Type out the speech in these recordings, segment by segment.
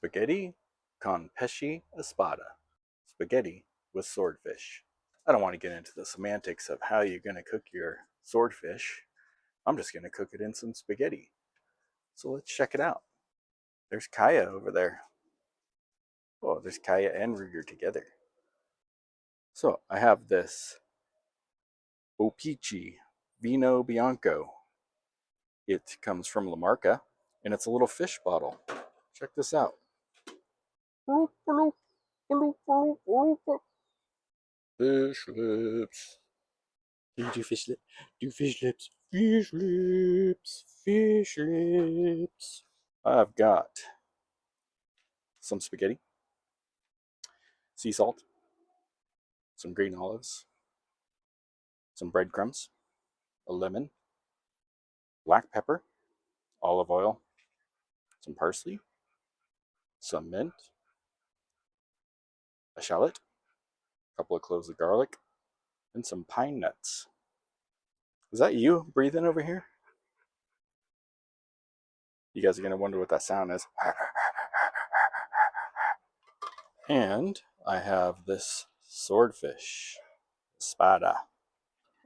Spaghetti Con Spada. Spaghetti with swordfish. I don't want to get into the semantics of how you're going to cook your swordfish. I'm just going to cook it in some spaghetti. So let's check it out. There's Kaya over there. Oh, there's Kaya and Ruger together. So I have this Opici Vino Bianco. It comes from La Marca, and it's a little fish bottle. Check this out. Fish lips. Do fish lips. Do fish lips. Fish lips. Fish lips. I've got some spaghetti, sea salt, some green olives, some breadcrumbs, a lemon, black pepper, olive oil, some parsley, some mint, a shallot, a couple of cloves of garlic, and some pine nuts. Is that you breathing over here? You guys are going to wonder what that sound is. And I have this swordfish, Spada.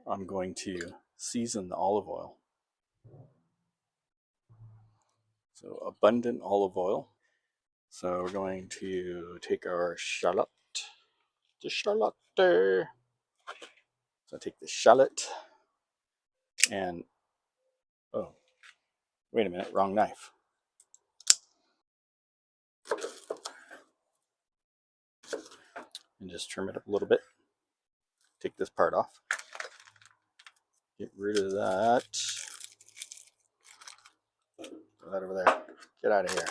I'm going to season the olive oil. So abundant olive oil. So we're going to take our shallot. The shallot. So I take the shallot and, oh, wait a minute, wrong knife. And just trim it up a little bit. Take this part off. Get rid of that. Throw that over there. Get out of here.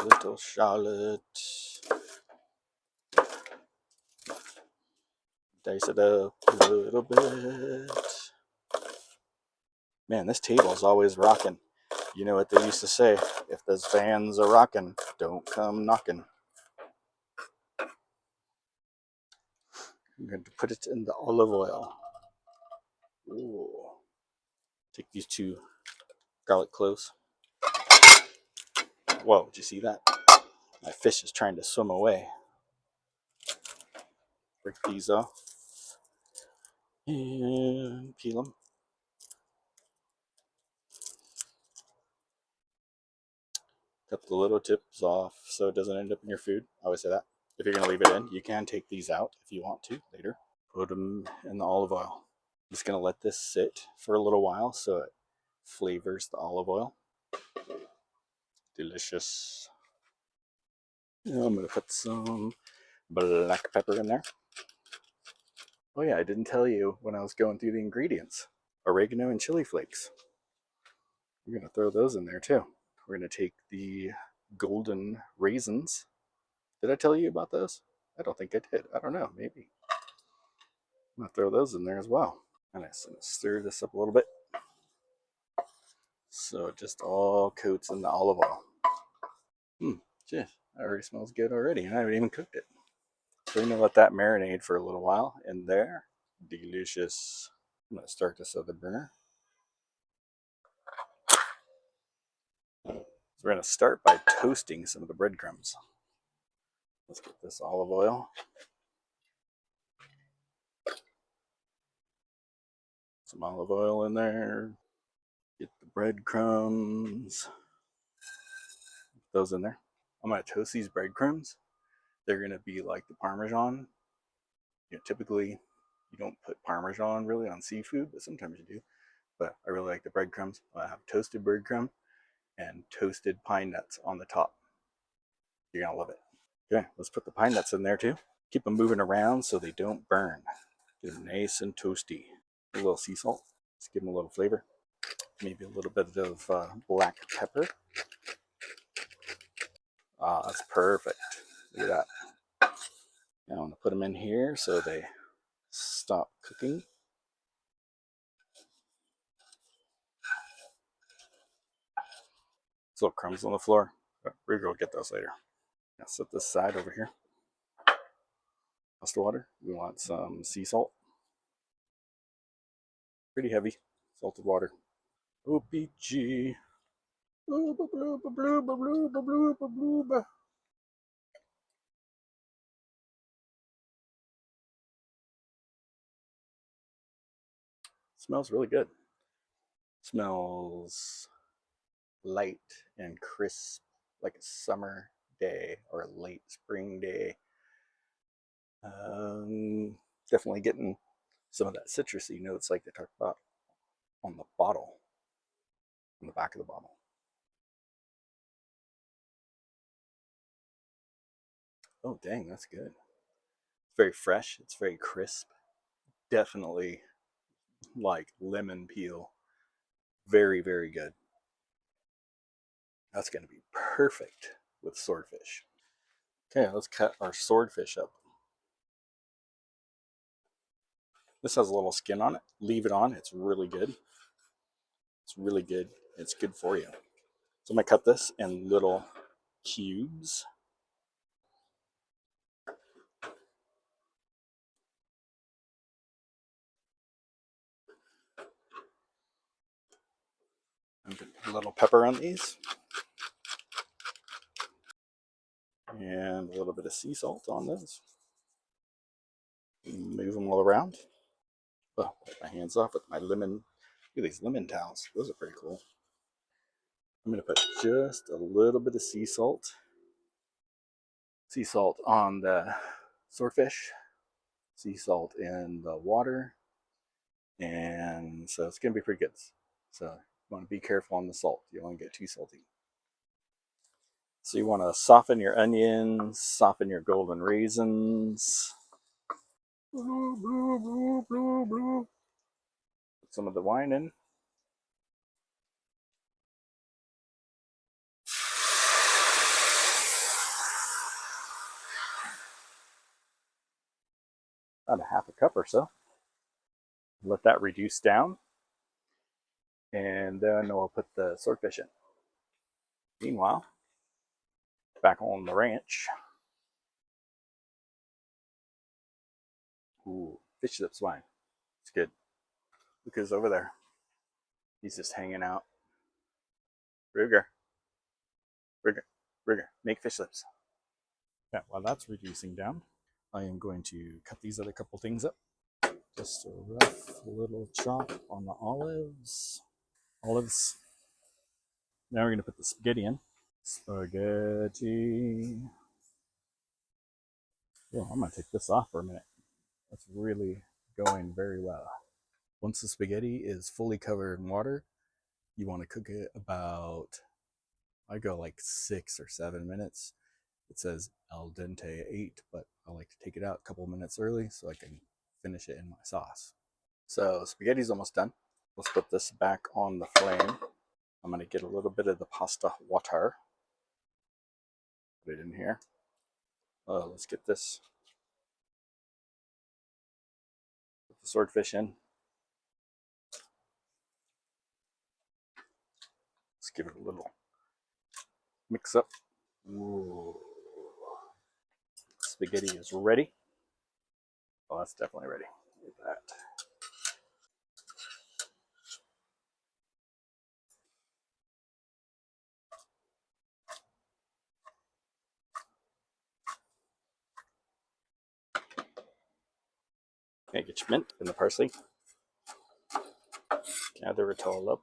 Little shallot. Dice it up a little bit. Man, this table is always rocking. You know what they used to say, if those fans are rocking, don't come knocking. I'm going to put it in the olive oil. Ooh. Take these 2 garlic cloves. Whoa, did you see that? My fish is trying to swim away. Break these off. And peel them. Cut the little tips off so it doesn't end up in your food. I always say that. If you're going to leave it in, you can take these out if you want to later. Put them in the olive oil. I'm just going to let this sit for a little while so it flavors the olive oil. Delicious. Now I'm going to put some black pepper in there. Oh yeah, I didn't tell you when I was going through the ingredients. Oregano and chili flakes. We're going to throw those in there too. We're going to take the golden raisins. Did I tell you about those? I don't think I did. I don't know, maybe. I'm going to throw those in there as well. And I'm just going to stir this up a little bit. So it just all coats in the olive oil. Geez, that already smells good already, and I haven't even cooked it. So we're going to let that marinate for a little while in there. Delicious. I'm going to start this other burner. So we're going to start by toasting some of the breadcrumbs. Let's get this olive oil. Some olive oil in there. Get the breadcrumbs. Put those in there. I'm going to toast these breadcrumbs. They're going to be like the Parmesan. You know, typically, you don't put Parmesan really on seafood, but sometimes you do. But I really like the breadcrumbs. I have toasted breadcrumb and toasted pine nuts on the top. You're going to love it. Okay, let's put the pine nuts in there too. Keep them moving around so they don't burn. Get them nice and toasty. A little sea salt. Let's give them a little flavor. Maybe a little bit of black pepper. Ah, that's perfect. Look at that. Now I'm going to put them in here so they stop cooking. There's little crumbs on the floor. We're going to get those later. Now set this side over here. Pasta water. We want some sea salt. Pretty heavy salted water. Opici. Blooba, blooba, blooba, blooba, blooba, blooba. Smells really good. Smells light and crisp, like a summer day or a late spring day. Definitely getting some of that citrusy notes like they talked about on the bottle, on the back of the bottle. Oh, dang, that's good. It's very fresh. It's very crisp. Definitely like lemon peel. Very, very good. That's going to be perfect with swordfish. Okay, let's cut our swordfish up. This has a little skin on it. Leave it on. It's really good. It's really good. It's good for you. So I'm going to cut this in little cubes. I'm going to put a little pepper on these. And a little bit of sea salt on this. Move them all around. Oh, wipe my hands off with my lemon. Look at these lemon towels. Those are pretty cool. I'm going to put just a little bit of sea salt. Sea salt on the swordfish. Sea salt in the water. And so it's going to be pretty good. So you want to be careful on the salt. You don't want to get too salty. So you want to soften your onions, soften your golden raisins. Put some of the wine in. About a half a cup or so. Let that reduce down. And then we'll put the swordfish in. Meanwhile, back on the ranch. Ooh, fish lips wine. It's good. Lucas over there. He's just hanging out. Ruger. Ruger. Ruger. Make fish lips. Yeah, while that's reducing down, I am going to cut these other couple things up. Just a rough little chop on the olives. Olives. Now we're going to put the spaghetti in. Spaghetti. Oh, I'm going to take this off for a minute. That's really going very well. Once the spaghetti is fully covered in water, you want to cook it about, I go like 6 or 7 minutes. It says al dente 8, but I like to take it out a couple minutes early so I can finish it in my sauce. So spaghetti's almost done. Let's put this back on the flame. I'm going to get a little bit of the pasta water. Put it in here. Let's get this. Put the swordfish in. Let's give it a little mix up. Ooh. Spaghetti is ready. Oh, that's definitely ready. Look at that. Okay, get your mint and the parsley. Gather it all up.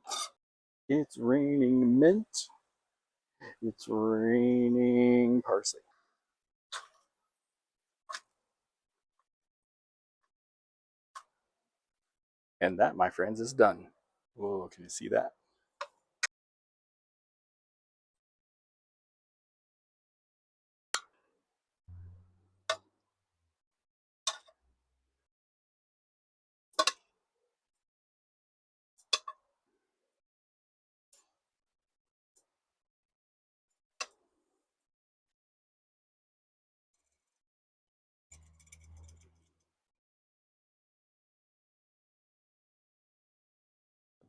It's raining mint. It's raining parsley. And that, my friends, is done. Oh, can you see that?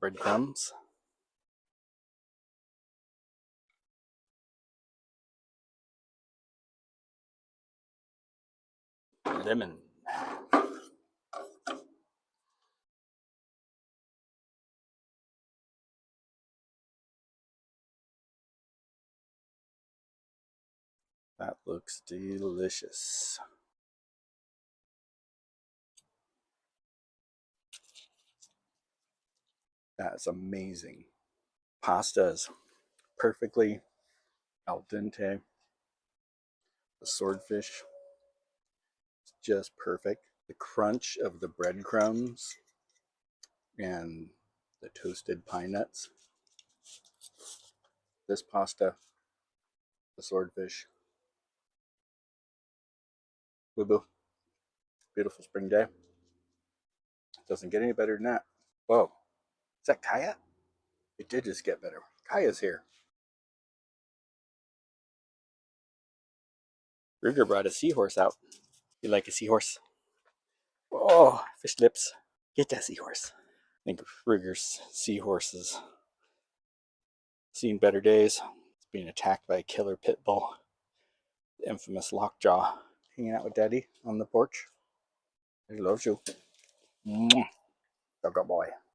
Breadcrumbs. Lemon. Looks delicious. That's amazing. Pasta is perfectly al dente. The swordfish is just perfect. The crunch of the breadcrumbs and the toasted pine nuts. This pasta, the swordfish. Boo boo. Beautiful spring day. Doesn't get any better than that. Whoa. Is that Kaya? It did just get better. Kaya's here. Ruger brought a seahorse out. You like a seahorse? Oh, fish lips. Get that seahorse. I think Ruger's seahorses seen better days. It's being attacked by a killer pit bull. The infamous Lockjaw. Hanging out with Daddy on the porch. He loves you. Mwah. Doggo boy.